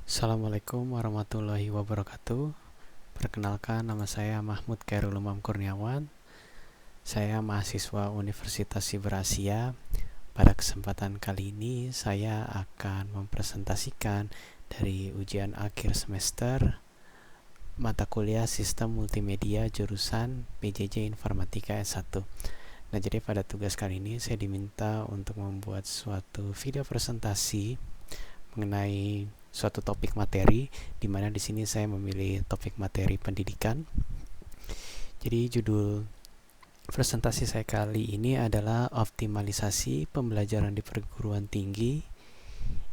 Assalamualaikum warahmatullahi wabarakatuh. Perkenalkan, nama saya Mahmud Khairul Umam Kurniawan. Saya mahasiswa Universitas Siber Asia. Pada kesempatan kali ini saya akan mempresentasikan dari ujian akhir semester mata kuliah Sistem Multimedia jurusan PJJ Informatika S1. Nah, jadi pada tugas kali ini saya diminta untuk membuat suatu video presentasi mengenai suatu topik materi, di mana di sini saya memilih topik materi pendidikan. Jadi judul presentasi saya kali ini adalah optimalisasi pembelajaran di perguruan tinggi,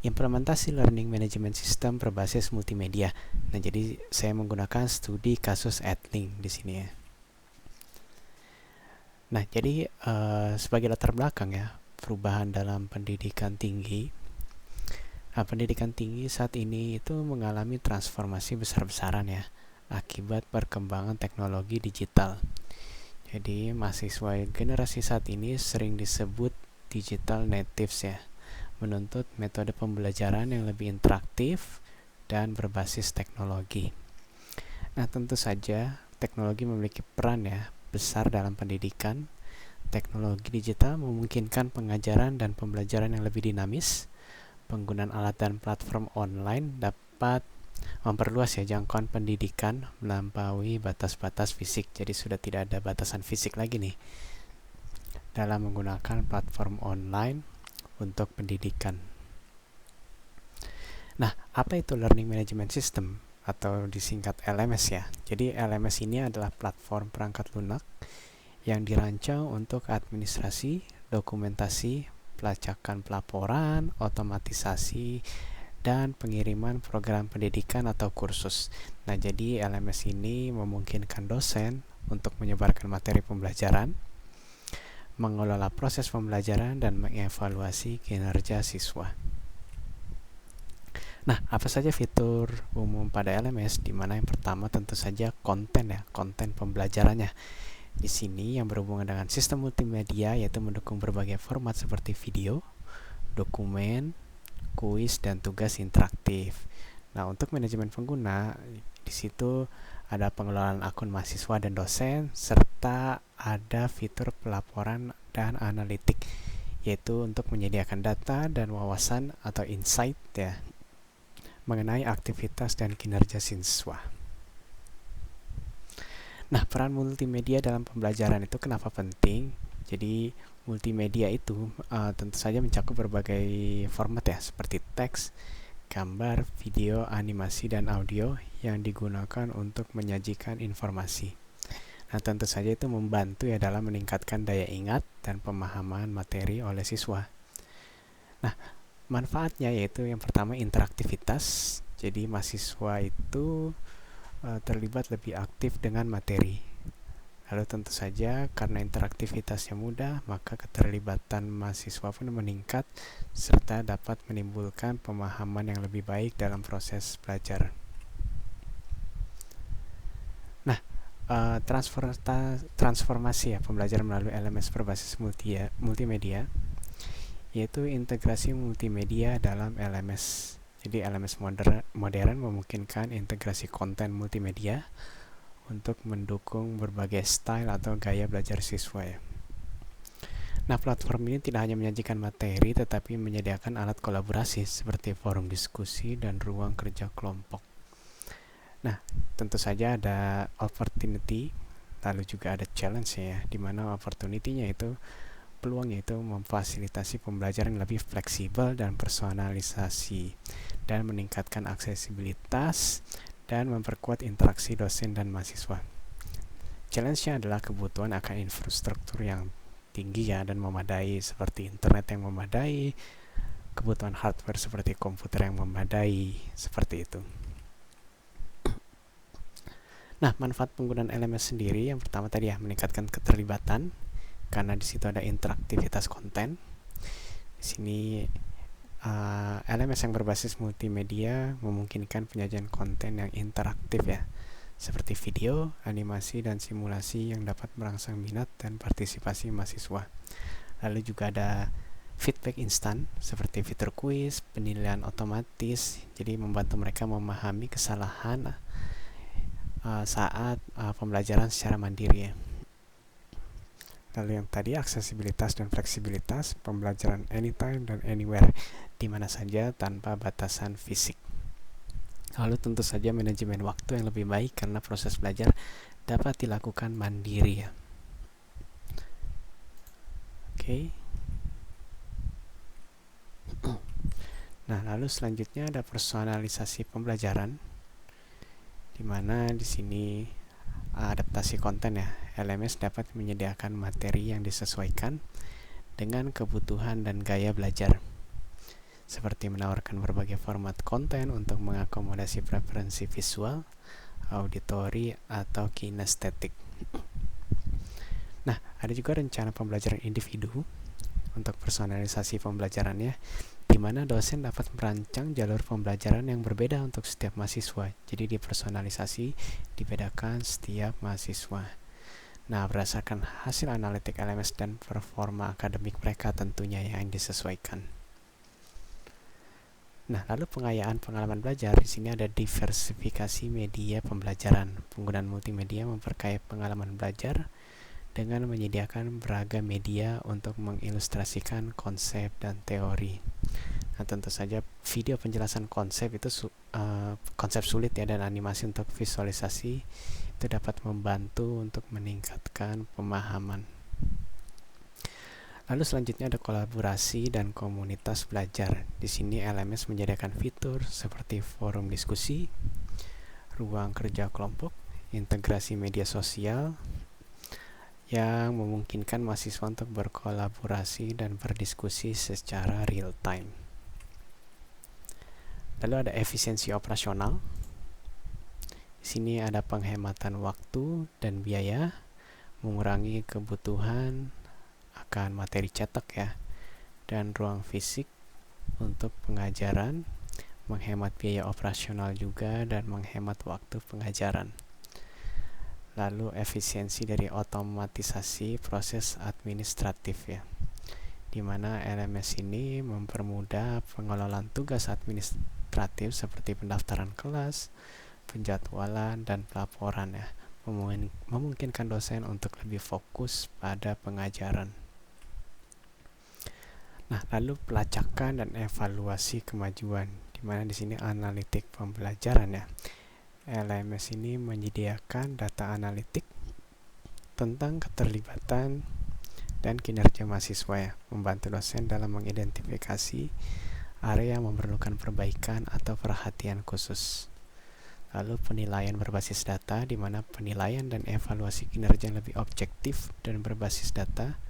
implementasi learning management system berbasis multimedia. Nah, jadi saya menggunakan studi kasus Edling di sini ya. Nah, jadi sebagai latar belakang ya, perubahan dalam pendidikan tinggi. Pendidikan tinggi saat ini itu mengalami transformasi besar-besaran ya, akibat perkembangan teknologi digital. Jadi mahasiswa generasi saat ini sering disebut digital natives ya, menuntut metode pembelajaran yang lebih interaktif dan berbasis teknologi. Nah, tentu saja teknologi memiliki peran ya besar dalam pendidikan. Teknologi digital memungkinkan pengajaran dan pembelajaran yang lebih dinamis. Penggunaan alat dan platform online dapat memperluas ya jangkauan pendidikan melampaui batas-batas fisik. Jadi sudah tidak ada batasan fisik lagi nih dalam menggunakan platform online untuk pendidikan. Nah, apa itu Learning Management System atau disingkat LMS ya? Jadi LMS ini adalah platform perangkat lunak yang dirancang untuk administrasi, dokumentasi, pelacakan pelaporan, otomatisasi, dan pengiriman program pendidikan atau kursus. Nah, jadi LMS ini memungkinkan dosen untuk menyebarkan materi pembelajaran, mengelola proses pembelajaran, dan mengevaluasi kinerja siswa. Nah, apa saja fitur umum pada LMS? Di mana yang pertama tentu saja konten ya, konten pembelajarannya. Di sini yang berhubungan dengan sistem multimedia, yaitu mendukung berbagai format seperti video, dokumen, kuis, dan tugas interaktif. Nah, untuk manajemen pengguna, di situ ada pengelolaan akun mahasiswa dan dosen, serta ada fitur pelaporan dan analitik, yaitu untuk menyediakan data dan wawasan atau insight ya mengenai aktivitas dan kinerja siswa. Nah, peran multimedia dalam pembelajaran itu kenapa penting? Jadi multimedia itu tentu saja mencakup berbagai format ya, seperti teks, gambar, video, animasi, dan audio yang digunakan untuk menyajikan informasi. Nah, tentu saja itu membantu ya dalam meningkatkan daya ingat dan pemahaman materi oleh siswa. Nah, manfaatnya yaitu yang pertama interaktivitas. Jadi mahasiswa itu terlibat lebih aktif dengan materi. Lalu tentu saja karena interaktivitasnya mudah, maka keterlibatan mahasiswa pun meningkat serta dapat menimbulkan pemahaman yang lebih baik dalam proses belajar. Nah, transformasi ya pembelajaran melalui LMS berbasis multimedia, yaitu integrasi multimedia dalam LMS. Jadi LMS modern memungkinkan integrasi konten multimedia untuk mendukung berbagai style atau gaya belajar siswa ya. Nah, platform ini tidak hanya menyajikan materi, tetapi menyediakan alat kolaborasi seperti forum diskusi dan ruang kerja kelompok. Nah, tentu saja ada opportunity, lalu juga ada challenge ya, di mana opportunity-nya itu peluangnya itu memfasilitasi pembelajaran yang lebih fleksibel dan personalisasi dan meningkatkan aksesibilitas dan memperkuat interaksi dosen dan mahasiswa. Challenge-nya adalah kebutuhan akan infrastruktur yang tinggi ya dan memadai seperti internet yang memadai, kebutuhan hardware seperti komputer yang memadai, seperti itu. Nah, manfaat penggunaan LMS sendiri yang pertama tadi ya meningkatkan keterlibatan karena di situ ada interaktivitas konten. Di sini LMS yang berbasis multimedia memungkinkan penyajian konten yang interaktif ya, seperti video, animasi, dan simulasi yang dapat merangsang minat dan partisipasi mahasiswa. Lalu juga ada feedback instan seperti fitur kuis, penilaian otomatis, jadi membantu mereka memahami kesalahan saat pembelajaran secara mandiri ya. Lalu yang tadi aksesibilitas dan fleksibilitas, pembelajaran anytime dan anywhere, di mana saja tanpa batasan fisik. Lalu tentu saja manajemen waktu yang lebih baik karena proses belajar dapat dilakukan mandiri ya. Oke. Nah, lalu selanjutnya ada personalisasi pembelajaran, di mana di sini adaptasi konten ya. LMS dapat menyediakan materi yang disesuaikan dengan kebutuhan dan gaya belajar, seperti menawarkan berbagai format konten untuk mengakomodasi preferensi visual, auditori, atau kinestetik. Nah, ada juga rencana pembelajaran individu untuk personalisasi pembelajarannya, di mana dosen dapat merancang jalur pembelajaran yang berbeda untuk setiap mahasiswa. Jadi dipersonalisasi, dibedakan setiap mahasiswa. Nah, berdasarkan hasil analitik LMS dan performa akademik mereka tentunya yang disesuaikan. Nah, lalu pengayaan pengalaman belajar. Di sini ada diversifikasi media pembelajaran. Penggunaan multimedia memperkaya pengalaman belajar dengan menyediakan beragam media untuk mengilustrasikan konsep dan teori. Nah, tentu saja video penjelasan konsep itu konsep sulit ya, dan animasi untuk visualisasi itu dapat membantu untuk meningkatkan pemahaman. Lalu selanjutnya ada kolaborasi dan komunitas belajar. Di sini LMS menyediakan fitur seperti forum diskusi, ruang kerja kelompok, integrasi media sosial yang memungkinkan mahasiswa untuk berkolaborasi dan berdiskusi secara real time. Lalu ada efisiensi operasional. Di sini ada penghematan waktu dan biaya, mengurangi kebutuhan akan materi cetak ya, dan ruang fisik untuk pengajaran, menghemat biaya operasional juga, dan menghemat waktu pengajaran. Lalu efisiensi dari otomatisasi proses administratif ya, di mana LMS ini mempermudah pengelolaan tugas administratif seperti pendaftaran kelas, penjadwalan, dan pelaporan ya, memungkinkan dosen untuk lebih fokus pada pengajaran. Nah, lalu pelacakan dan evaluasi kemajuan, di mana di sini analitik pembelajaran ya. LMS ini menyediakan data analitik tentang keterlibatan dan kinerja mahasiswa ya, membantu dosen dalam mengidentifikasi area yang memerlukan perbaikan atau perhatian khusus. Lalu penilaian berbasis data, di mana penilaian dan evaluasi kinerja yang lebih objektif dan berbasis data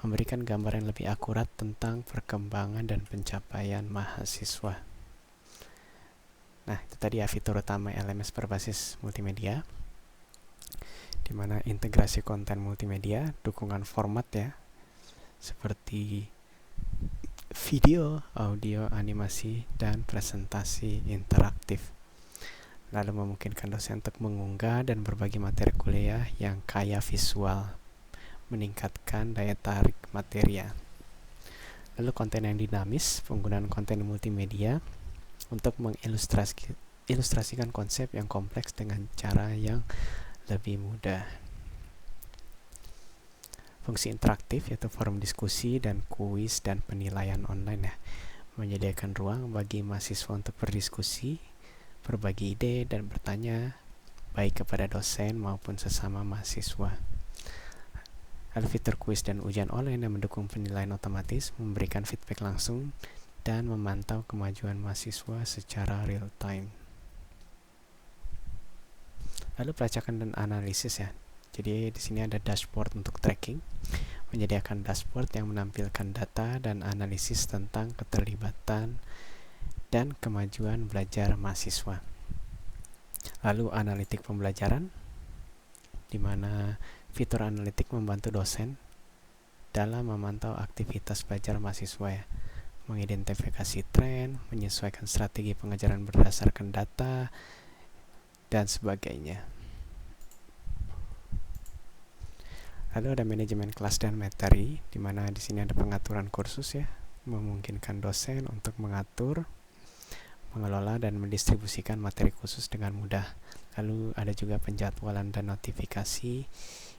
memberikan gambaran lebih akurat tentang perkembangan dan pencapaian mahasiswa. Nah, itu tadi ya fitur utama LMS berbasis multimedia, di mana integrasi konten multimedia, dukungan format ya, seperti video, audio, animasi, dan presentasi interaktif. Lalu memungkinkan dosen untuk mengunggah dan berbagi materi kuliah yang kaya visual, meningkatkan daya tarik materi. Lalu konten yang dinamis, penggunaan konten multimedia untuk mengilustrasikan konsep yang kompleks dengan cara yang lebih mudah. Fungsi interaktif yaitu forum diskusi dan kuis dan penilaian online ya, menyediakan ruang bagi mahasiswa untuk berdiskusi, berbagi ide, dan bertanya baik kepada dosen maupun sesama mahasiswa. Lalu fitur kuis dan ujian online yang mendukung penilaian otomatis, memberikan feedback langsung, dan memantau kemajuan mahasiswa secara real time. Lalu pelacakan dan analisis ya. Jadi di sini ada dashboard untuk tracking, menyediakan dashboard yang menampilkan data dan analisis tentang keterlibatan dan kemajuan belajar mahasiswa. Lalu analitik pembelajaran, di mana fitur analitik membantu dosen dalam memantau aktivitas belajar mahasiswa ya, mengidentifikasi tren, menyesuaikan strategi pengajaran berdasarkan data, dan sebagainya. Lalu ada manajemen kelas dan materi, di mana di sini ada pengaturan kursus ya, memungkinkan dosen untuk mengatur, mengelola dan mendistribusikan materi khusus dengan mudah. Lalu ada juga penjadwalan dan notifikasi.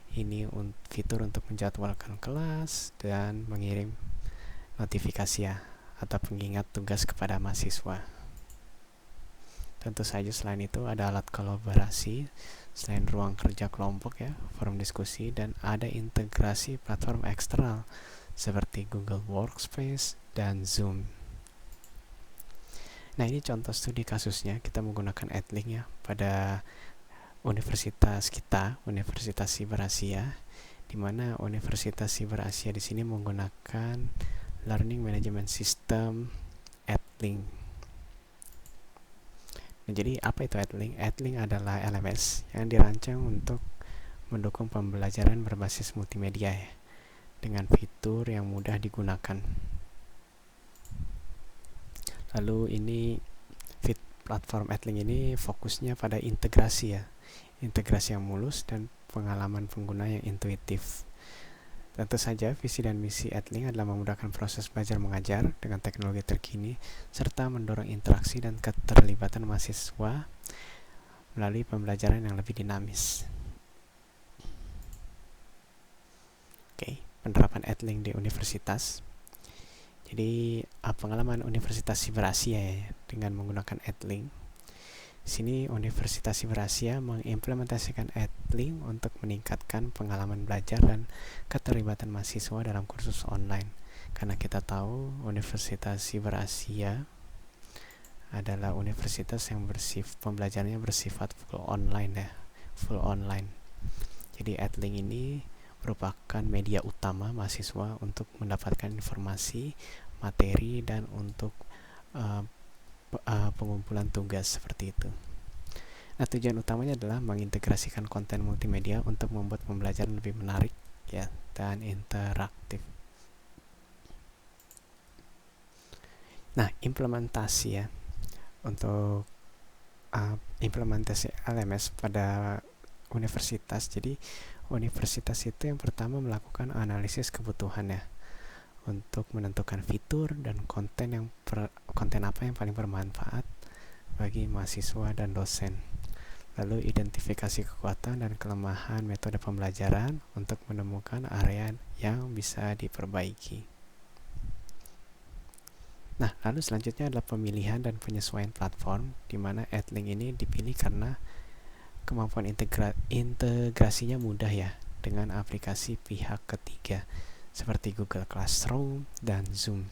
Ini fitur untuk menjadwalkan kelas dan mengirim notifikasi ya, atau pengingat tugas kepada mahasiswa. Tentu saja selain itu ada alat kolaborasi, selain ruang kerja kelompok ya, forum diskusi, dan ada integrasi platform eksternal seperti Google Workspace dan Zoom. Nah, ini contoh studi kasusnya, kita menggunakan Edlink ya pada universitas kita, Universitas Siber Asia, di mana Universitas Siber Asia di sini menggunakan Learning Management System Edlink. Nah, jadi apa itu Edlink? Edlink adalah LMS yang dirancang untuk mendukung pembelajaran berbasis multimedia ya, dengan fitur yang mudah digunakan. Lalu ini platform Edlink ini fokusnya pada integrasi ya, integrasi yang mulus dan pengalaman pengguna yang intuitif. Tentu saja visi dan misi Edlink adalah memudahkan proses belajar mengajar dengan teknologi terkini serta mendorong interaksi dan keterlibatan mahasiswa melalui pembelajaran yang lebih dinamis. Oke, penerapan Edlink di universitas. Jadi pengalaman Universitas Siber Asia ya, dengan menggunakan Edlink. Di sini Universitas Siber Asia mengimplementasikan Edlink untuk meningkatkan pengalaman belajar dan keterlibatan mahasiswa dalam kursus online. Karena kita tahu Universitas Siber Asia adalah universitas yang pembelajarannya bersifat full online ya, full online. Jadi Edlink ini merupakan media utama mahasiswa untuk mendapatkan informasi, materi, dan untuk pengumpulan tugas seperti itu. Nah, tujuan utamanya adalah mengintegrasikan konten multimedia untuk membuat pembelajaran lebih menarik ya dan interaktif. Nah, implementasi ya, untuk implementasi LMS pada universitas. Jadi universitas itu yang pertama melakukan analisis kebutuhan ya, untuk menentukan fitur dan konten apa yang paling bermanfaat bagi mahasiswa dan dosen. Lalu identifikasi kekuatan dan kelemahan metode pembelajaran untuk menemukan area yang bisa diperbaiki. Nah, lalu selanjutnya adalah pemilihan dan penyesuaian platform, di mana Edlink ini dipilih karena kemampuan integrasinya mudah ya dengan aplikasi pihak ketiga seperti Google Classroom dan Zoom.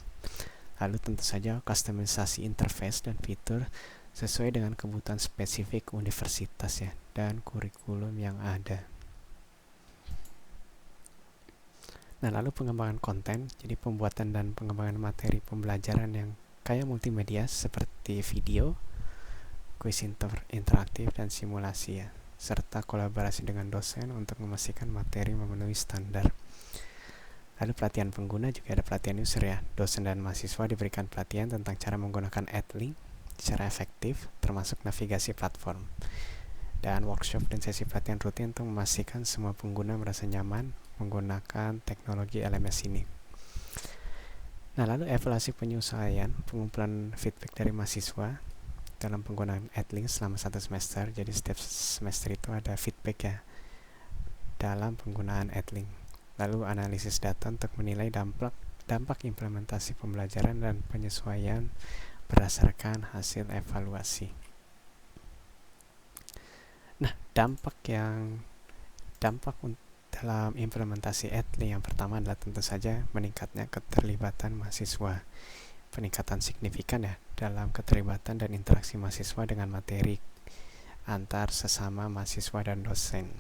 Lalu tentu saja kustomisasi interface dan fitur sesuai dengan kebutuhan spesifik universitas ya dan kurikulum yang ada. Nah, lalu pengembangan konten, jadi pembuatan dan pengembangan materi pembelajaran yang kaya multimedia seperti video, kuis interaktif dan simulasi ya, serta kolaborasi dengan dosen untuk memastikan materi memenuhi standar. Lalu pelatihan pengguna, juga ada pelatihan user ya. Dosen dan mahasiswa diberikan pelatihan tentang cara menggunakan Edlink secara efektif, termasuk navigasi platform. Dan workshop dan sesi pelatihan rutin untuk memastikan semua pengguna merasa nyaman menggunakan teknologi LMS ini. Nah, lalu evaluasi penyesuaian, pengumpulan feedback dari mahasiswa dalam penggunaan Edlink selama 1 semester. Jadi setiap semester itu ada feedback ya dalam penggunaan Edlink. Lalu analisis data untuk menilai dampak implementasi pembelajaran dan penyesuaian berdasarkan hasil evaluasi. Nah, dampak dalam implementasi Edlink yang pertama adalah tentu saja meningkatnya keterlibatan mahasiswa. Peningkatan signifikan ya dalam keterlibatan dan interaksi mahasiswa dengan materi antar sesama mahasiswa dan dosen.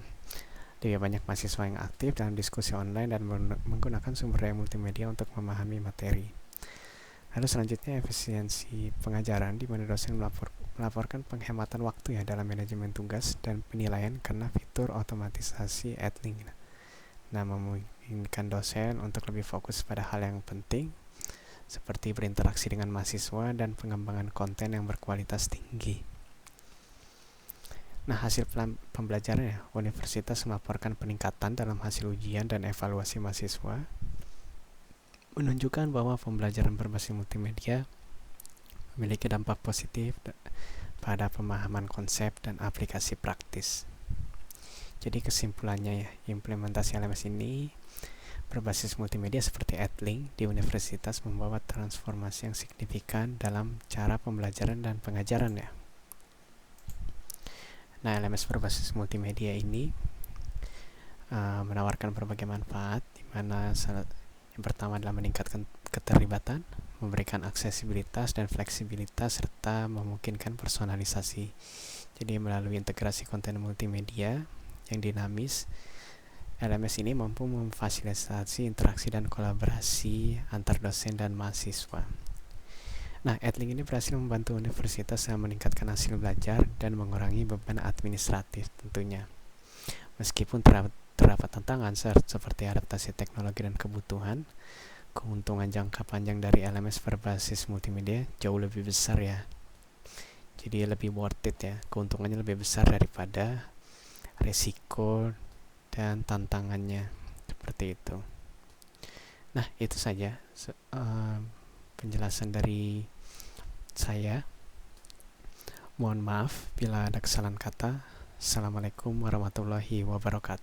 Lebih banyak mahasiswa yang aktif dalam diskusi online dan menggunakan sumber daya multimedia untuk memahami materi. Lalu selanjutnya efisiensi pengajaran, di mana dosen melaporkan penghematan waktu ya dalam manajemen tugas dan penilaian karena fitur otomatisasi Edlink. Nah, memungkinkan dosen untuk lebih fokus pada hal yang penting seperti berinteraksi dengan mahasiswa dan pengembangan konten yang berkualitas tinggi. Nah, hasil pembelajaran ya, universitas melaporkan peningkatan dalam hasil ujian dan evaluasi mahasiswa, menunjukkan bahwa pembelajaran berbasis multimedia memiliki dampak positif pada pemahaman konsep dan aplikasi praktis. Jadi kesimpulannya ya, implementasi LMS ini berbasis multimedia seperti Edlink di universitas membawa transformasi yang signifikan dalam cara pembelajaran dan pengajaran ya. Nah, LMS berbasis multimedia ini menawarkan berbagai manfaat, di mana yang pertama adalah meningkatkan keterlibatan, memberikan aksesibilitas dan fleksibilitas, serta memungkinkan personalisasi. Jadi melalui integrasi konten multimedia yang dinamis, LMS ini mampu memfasilitasi interaksi dan kolaborasi antar dosen dan mahasiswa. Nah, Edlink ini berhasil membantu universitas yang meningkatkan hasil belajar dan mengurangi beban administratif tentunya. Meskipun terdapat tantangan seperti adaptasi teknologi dan kebutuhan, keuntungan jangka panjang dari LMS berbasis multimedia jauh lebih besar ya. Jadi lebih worth it ya, keuntungannya lebih besar daripada resiko dan tantangannya, seperti itu. Nah, itu saja penjelasan dari saya. Mohon maaf bila ada kesalahan kata. Assalamualaikum warahmatullahi wabarakatuh.